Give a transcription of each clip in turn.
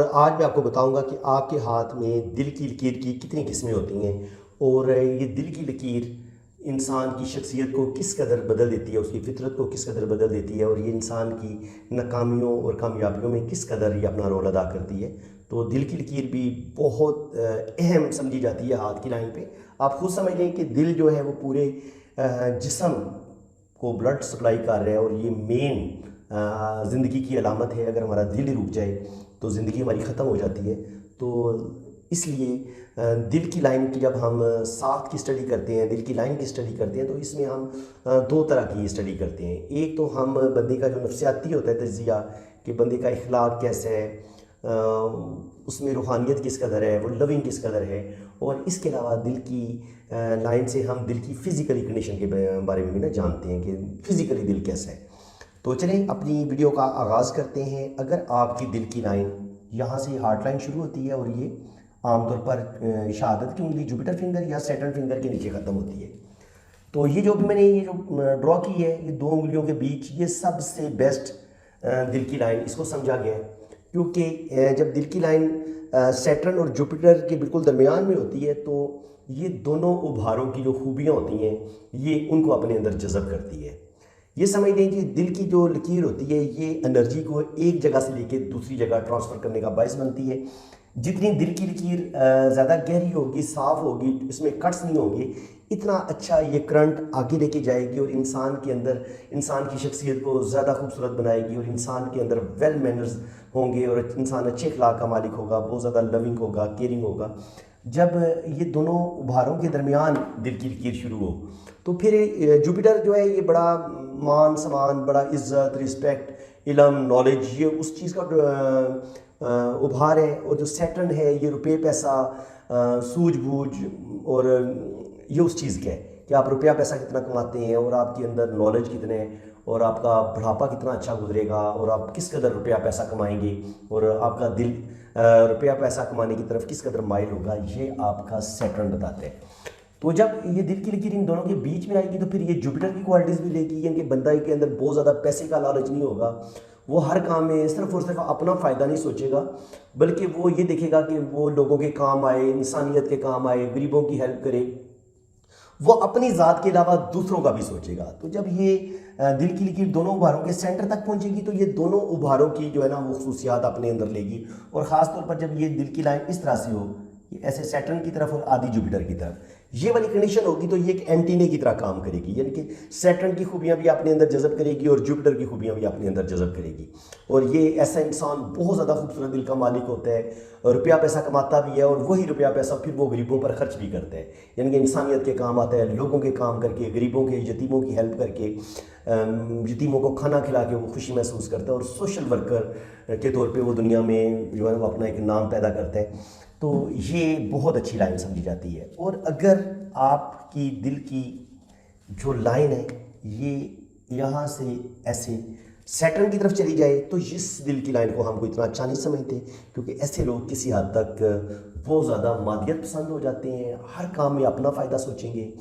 आज मैं आपको बताऊंगा कि आपके हाथ में दिल की लकीर की कितनी किस्में होती हैं और ये दिल की लकीर इंसान की शख्सियत को किस कदर बदल देती है, उसकी फितरत को किस कदर बदल देती है और ये इंसान की नाकामियों और कामयाबियों में किस कदर ये अपना रोल अदा करती है। तो दिल की लकीर भी बहुत अहम समझी जाती है हाथ की लाइन पे। आप खुद समझ लें कि दिल जो है वो पूरे जिस्म को ब्लड सप्लाई कर रहा है और ये मेन ज़िंदगी की अलामत है। अगर हमारा दिल ही रुक जाए तो ज़िंदगी हमारी ख़त्म हो जाती है। तो इसलिए दिल की लाइन की जब हम साख की स्टडी करते हैं, दिल की लाइन की स्टडी करते हैं, तो इसमें हम दो तरह की स्टडी करते हैं। एक तो हम बंदे का जो नफ्सियाती होता है तज्ज़िया कि बंदे का इखलाक कैसा है, उसमें रूहानियत किस कदर है, वो लविंग किस कदर है। और इसके अलावा दिल की लाइन से हम दिल की फ़िज़िकली कंडीशन के बारे में भी ना जानते हैं कि फ़िज़िकली दिल कैसा है। तो चलें अपनी वीडियो का आगाज़ करते हैं। अगर आपकी दिल की लाइन यहाँ से हार्ट लाइन शुरू होती है और ये आमतौर पर शहादत की उंगली जुपिटर फिंगर या सैटर्न फिंगर के नीचे ख़त्म होती है। तो ये जो भी मैंने ये जो ड्रॉ की है, ये दो उंगलियों के बीच, ये सबसे बेस्ट दिल की लाइन इसको समझा गया है। क्योंकि जब दिल की लाइन सैटर्न और जुपिटर के बिल्कुल दरमियान में होती है तो ये दोनों उभारों की जो खूबियाँ होती हैं ये उनको अपने अंदर जज़ब करती है। ये समझ लें कि दिल की जो लकीर होती है ये एनर्जी को एक जगह से लेकर दूसरी जगह ट्रांसफ़र करने का बायस बनती है। जितनी दिल की लकीर ज़्यादा गहरी होगी, साफ़ होगी, इसमें कट्स नहीं होंगे, इतना अच्छा ये करंट आगे लेके जाएगी और इंसान के अंदर इंसान की शख्सियत को ज़्यादा खूबसूरत बनाएगी और इंसान के अंदर वेल मैनर्स होंगे और इंसान अच्छे अखलाक का मालिक होगा, बहुत ज़्यादा लविंग होगा, केयरिंग होगा। जब ये दोनों उभारों के दरमियान दिल की लकीर शुरू हो तो फिर जुपिटर जो है ये बड़ा मान सम्मान, बड़ा इज़्ज़त, रिस्पेक्ट, इल्म, नॉलेज, ये उस चीज़ का उभार है। और जो सैटर्न है ये रुपये पैसा, सूझबूझ और ये उस चीज़ का है कि आप रुपया पैसा कितना कमाते हैं और आपके अंदर नॉलेज कितने है और आपका बुढ़ापा कितना अच्छा गुजरेगा और आप किस कदर रुपया पैसा कमाएंगे और आपका दिल रुपया पैसा कमाने की तरफ किस कदर माइल होगा, ये आपका सैटर्न बताते हैं। तो जब ये दिल की लकीर इन दोनों के बीच में आएगी तो फिर ये जुपिटर की क्वालिटीज़ भी लेगी, यानी कि बंदा के अंदर बहुत ज़्यादा पैसे का लालच नहीं होगा। वो हर काम में सिर्फ और सिर्फ अपना फ़ायदा नहीं सोचेगा, बल्कि वो ये देखेगा कि वो लोगों के काम आए, इंसानियत के काम आए, गरीबों की हेल्प करे। वो अपनी ज़ात के अलावा दूसरों का भी सोचेगा। तो जब ये दिल की लकीर दोनों उभारों के सेंटर तक पहुंचेगी तो ये दोनों उभारों की जो है ना वो खसूसियात अपने अंदर लेगी। और ख़ास तौर पर जब ये दिल की लाइन इस तरह से हो, ये ऐसे सैटर्न की तरफ और आधी जुपिटर की तरफ, ये वाली कंडीशन होगी तो ये एक एंटीने की तरह काम करेगी, यानी कि सैटर्न की खूबियाँ भी अपने अंदर जज़ब करेगी और जुपिटर की खूबियाँ भी अपने अंदर जज़ब करेगी। और ये ऐसा इंसान बहुत ज़्यादा खूबसूरत दिल का मालिक होता है, रुपया पैसा कमाता भी है और वही रुपया पैसा फिर वो गरीबों पर खर्च भी करता है, यानी कि इंसानियत के काम आता है, लोगों के काम करके, गरीबों के, यतीमों की हेल्प करके, यतीमों को खाना खिला के वो खुशी महसूस करता है और सोशल वर्कर के तौर पे वो दुनिया में जो है वो अपना एक नाम पैदा करता है। तो ये बहुत अच्छी लाइन समझी जाती है। और अगर आपकी दिल की जो लाइन है ये यहाँ से ऐसे सैटर्न की तरफ चली जाए तो इस दिल की लाइन को हमको इतना अच्छा नहीं समझते, क्योंकि ऐसे लोग किसी हद तक बहुत ज़्यादा मादियत पसंद हो जाते हैं, हर काम में अपना फ़ायदा सोचेंगे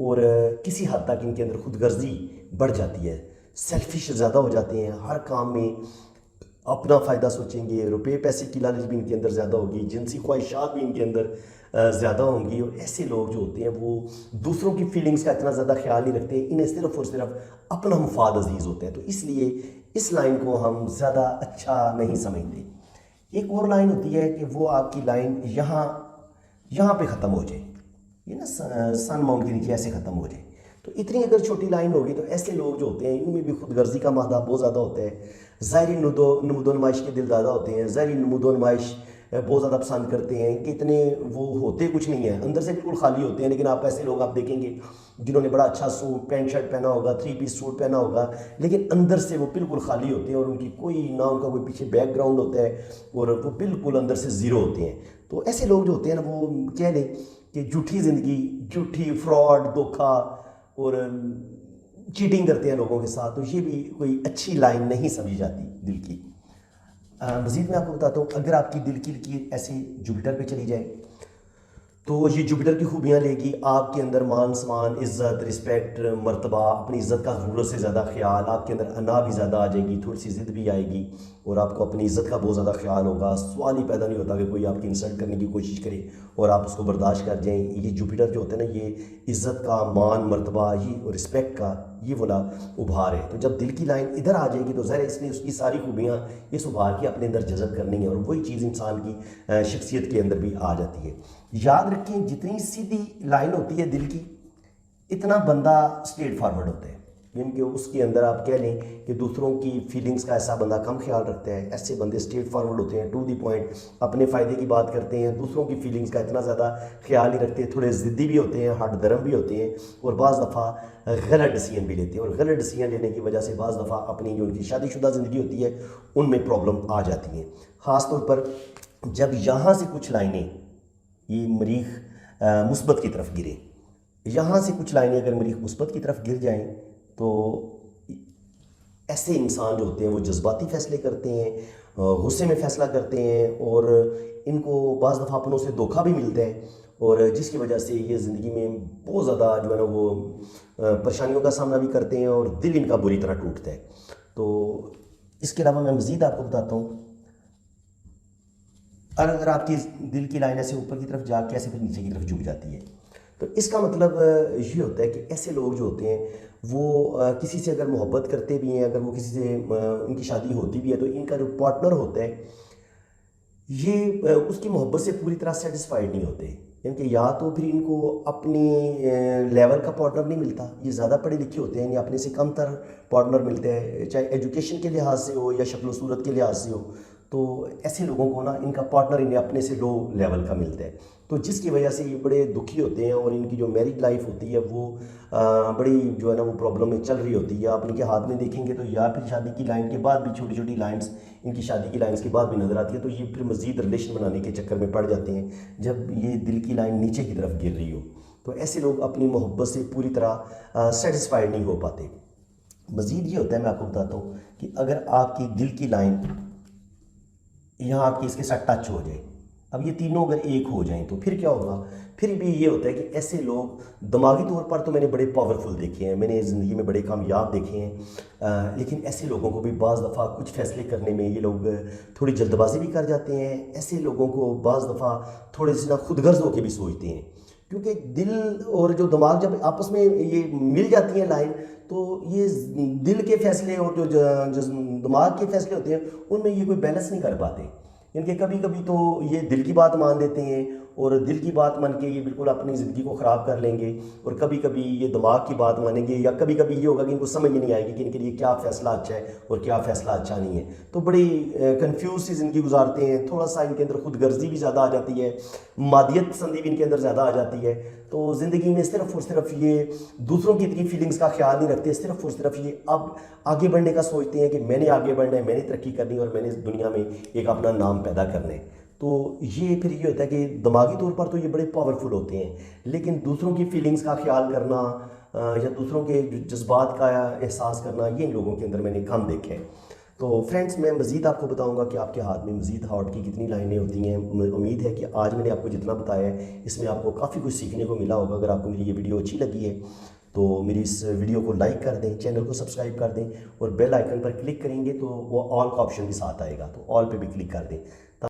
और किसी हद तक इनके अंदर खुदगर्जी बढ़ जाती है, सेल्फिश ज़्यादा हो जाते हैं, हर काम में अपना फ़ायदा सोचेंगे, रुपये पैसे की लालच भी इनके अंदर ज़्यादा होगी, जिनसी ख्वाहिशात भी इनके अंदर ज़्यादा होंगी। और ऐसे लोग जो होते हैं वो दूसरों की फीलिंग्स का इतना ज़्यादा ख्याल नहीं रखते, इन्हें सिर्फ़ और सिर्फ अपना मुफाद अजीज़ होते हैं। तो इसलिए इस लाइन को हम ज़्यादा अच्छा नहीं समझते। एक और लाइन होती है कि वो आपकी लाइन यहाँ यहाँ पे ख़त्म हो जाए, ये ना सन माउंट के नीचे ऐसे ख़त्म हो जाए। तो इतनी अगर छोटी लाइन होगी तो ऐसे लोग जो होते हैं इनमें भी खुदगर्जी का मादा बहुत ज़्यादा होता है, ज़ाहरी नमूदो नुमाइश के दिल ज़्यादा होते हैं, ज़ाहरी नमूदो नुमाइश बहुत ज़्यादा पसंद करते हैं कि इतने वो होते कुछ नहीं है, अंदर से बिल्कुल खाली होते हैं। लेकिन आप ऐसे लोग आप देखेंगे जिन्होंने बड़ा अच्छा सूट पैंट शर्ट पहना होगा, 3 पीस सूट पहना होगा, लेकिन अंदर से वो बिल्कुल खाली होते हैं और उनकी कोई ना उनका कोई पीछे बैकग्राउंड होता है और वो बिल्कुल अंदर से ज़ीरो होते हैं। तो ऐसे लोग जो होते हैं ना वो कह लें कि झूठी ज़िंदगी, झूठी फ्रॉड, धोखा और चीटिंग करते हैं लोगों के साथ। तो ये भी कोई अच्छी लाइन नहीं समझी जाती दिल की। मज़ीद मैं आपको बताता हूँ, अगर आपकी दिल की लकीर ऐसे जुपिटर पे चली जाए तो ये जुपिटर की खूबियाँ लेगी, आपके अंदर मान सम्मान, इज़्ज़त, रिस्पेक्ट, मर्तबा, अपनी इज़्ज़त का ज़रूरत से ज़्यादा ख्याल, आपके अंदर अना भी ज़्यादा आ जाएगी, थोड़ी सी ज़िद भी आएगी और आपको अपनी इज़्ज़त का बहुत ज़्यादा ख्याल होगा। सवाल ही पैदा नहीं होता कि कोई आपकी इंसल्ट करने की कोशिश करे और आप उसको बर्दाश्त कर जाएँ। ये जुपिटर जो होता है ना, ये इज़्ज़त का, मान मर्तबा, ये रिस्पेक्ट का ये वाला उभार है। तो जब दिल की लाइन इधर आ जाएगी तो ज़ाहिर है इसने उसकी सारी खूबियाँ इस उभार की अपने अंदर जज़ब करनी है और वही चीज़ इंसान की शख्सियत के अंदर भी आ जाती है। याद रखें, जितनी सीधी लाइन होती है दिल की, इतना बंदा स्ट्रेट फॉरवर्ड होता है। यानी कि उसके अंदर आप कह लें कि दूसरों की फीलिंग्स का ऐसा बंदा कम ख्याल रखता है। ऐसे बंदे स्ट्रेट फॉरवर्ड होते हैं, टू द पॉइंट, अपने फ़ायदे की बात करते हैं, दूसरों की फीलिंग्स का इतना ज़्यादा ख्याल नहीं रखते, थोड़े ज़िद्दी भी होते हैं, हट दरम भी होते हैं और बाज़ दफ़ा गलत डिसीजन भी लेते हैं। और गलत डिसीजन लेने की वजह से बाज़ दफ़ा अपनी जो उनकी शादीशुदा ज़िंदगी होती है उनमें प्रॉब्लम आ जाती हैं। ख़ास तौर पर जब यहाँ से कुछ लाइनें, ये मरीख मुस्बत की तरफ गिरे, यहाँ से कुछ लाइनें अगर मरीख मुस्बत की तरफ गिर जाएं तो ऐसे इंसान जो होते हैं वो जज्बाती फ़ैसले करते हैं, गुस्से में फ़ैसला करते हैं और इनको बाज़ दफ़ा अपनों से धोखा भी मिलता है और जिसकी वजह से ये ज़िंदगी में बहुत ज़्यादा जो है ना वो परेशानियों का सामना भी करते हैं और दिल इनका बुरी तरह टूटता है। तो इसके अलावा मैं मज़ीद आपको बताता हूँ, अगर आपकी दिल की लाइन ऐसे ऊपर की तरफ जाके ऐसे फिर नीचे की तरफ झुक जाती है तो इसका मतलब ये होता है कि ऐसे लोग जो होते हैं वो किसी से अगर मोहब्बत करते भी हैं, अगर वो किसी से उनकी शादी होती भी है तो इनका जो पार्टनर होता है ये उसकी मोहब्बत से पूरी तरह सेटिस्फाइड नहीं होते। क्योंकि या तो फिर इनको अपनी लेवल का पार्टनर नहीं मिलता, ये ज़्यादा पढ़े लिखे होते हैं या अपने से कम तर पार्टनर मिलते हैं, चाहे एजुकेशन के लिहाज से हो या शक्ल सूरत के लिहाज से हो। तो ऐसे लोगों को ना इनका पार्टनर इन्हें अपने से लो लेवल का मिलता है, तो जिसकी वजह से ये बड़े दुखी होते हैं और इनकी जो मैरिज लाइफ होती है वो बड़ी जो है ना वो प्रॉब्लम में चल रही होती है। आप इनके हाथ में देखेंगे तो या फिर शादी की लाइन के बाद भी छोटी छोटी लाइन्स इनकी शादी की लाइन्स के बाद भी नज़र आती है, तो ये फिर मज़ीद रिलेशन बनाने के चक्कर में पड़ जाते हैं जब ये दिल की लाइन नीचे की तरफ गिर रही हो। तो ऐसे लोग अपनी मोहब्बत से पूरी तरह सेटिस्फाइड नहीं हो पाते। मज़ीद ये होता है, मैं आपको बताता हूँ कि अगर आपकी दिल की लाइन यहाँ आपकी इसके साथ टच हो जाए, अब ये तीनों अगर एक हो जाएं तो फिर क्या होगा, फिर भी ये होता है कि ऐसे लोग दिमागी तौर पर तो मैंने बड़े पावरफुल देखे हैं, मैंने ज़िंदगी में बड़े कामयाब देखे हैं, लेकिन ऐसे लोगों को भी बाज़ दफ़ा कुछ फ़ैसले करने में ये लोग थोड़ी जल्दबाजी भी कर जाते हैं। ऐसे लोगों को बाज़ दफ़ा थोड़े से ना खुदगर्ज होकर भी सोचते हैं, क्योंकि दिल और जो दिमाग जब आपस में ये मिल जाती हैं लाइन, तो ये दिल के फ़ैसले और जो दिमाग के फ़ैसले होते हैं उनमें ये कोई बैलेंस नहीं कर पाते। इनके कभी कभी तो ये दिल की बात मान लेते हैं और दिल की बात मान के ये बिल्कुल अपनी ज़िंदगी को ख़राब कर लेंगे, और कभी कभी ये दिमाग की बात मानेंगे, या कभी कभी ये होगा कि इनको समझ ही नहीं आएगी कि इनके लिए क्या फ़ैसला अच्छा है और क्या फ़ैसला अच्छा नहीं है। तो बड़ी कंफ्यूज सी ज़िंदगी गुजारते हैं। थोड़ा सा इनके अंदर खुदगर्जी भी ज़्यादा आ जाती है, मादियत पसंदी भी इनके अंदर ज़्यादा आ जाती है। तो ज़िंदगी में सिर्फ और सिर्फ ये दूसरों की इतनी फीलिंग्स का ख्याल नहीं रखते, सिर्फ और सिर्फ ये अब आगे बढ़ने का सोचते हैं कि मैंने आगे बढ़ना है, मैंने तरक्की करनी है और मैंने इस दुनिया में एक अपना नाम पैदा करना है। तो ये फिर ये होता है कि दिमागी तौर पर तो ये बड़े पावरफुल होते हैं, लेकिन दूसरों की फीलिंग्स का ख्याल करना या दूसरों के जज्बात का एहसास करना, ये इन लोगों के अंदर मैंने कम देखे हैं। तो फ्रेंड्स, मैं मज़ीद आपको बताऊंगा कि आपके हाथ में मज़ीद हार्ट की कितनी लाइनें होती हैं। उम्मीद है कि आज मैंने आपको जितना बताया है इसमें आपको काफ़ी कुछ सीखने को मिला होगा। अगर आपको मेरी ये वीडियो अच्छी लगी है तो मेरी इस वीडियो को लाइक कर दें, चैनल को सब्सक्राइब कर दें और बेल आइकन पर क्लिक करेंगे तो वो ऑल का ऑप्शन भी साथ आएगा, तो ऑल पे भी क्लिक कर दें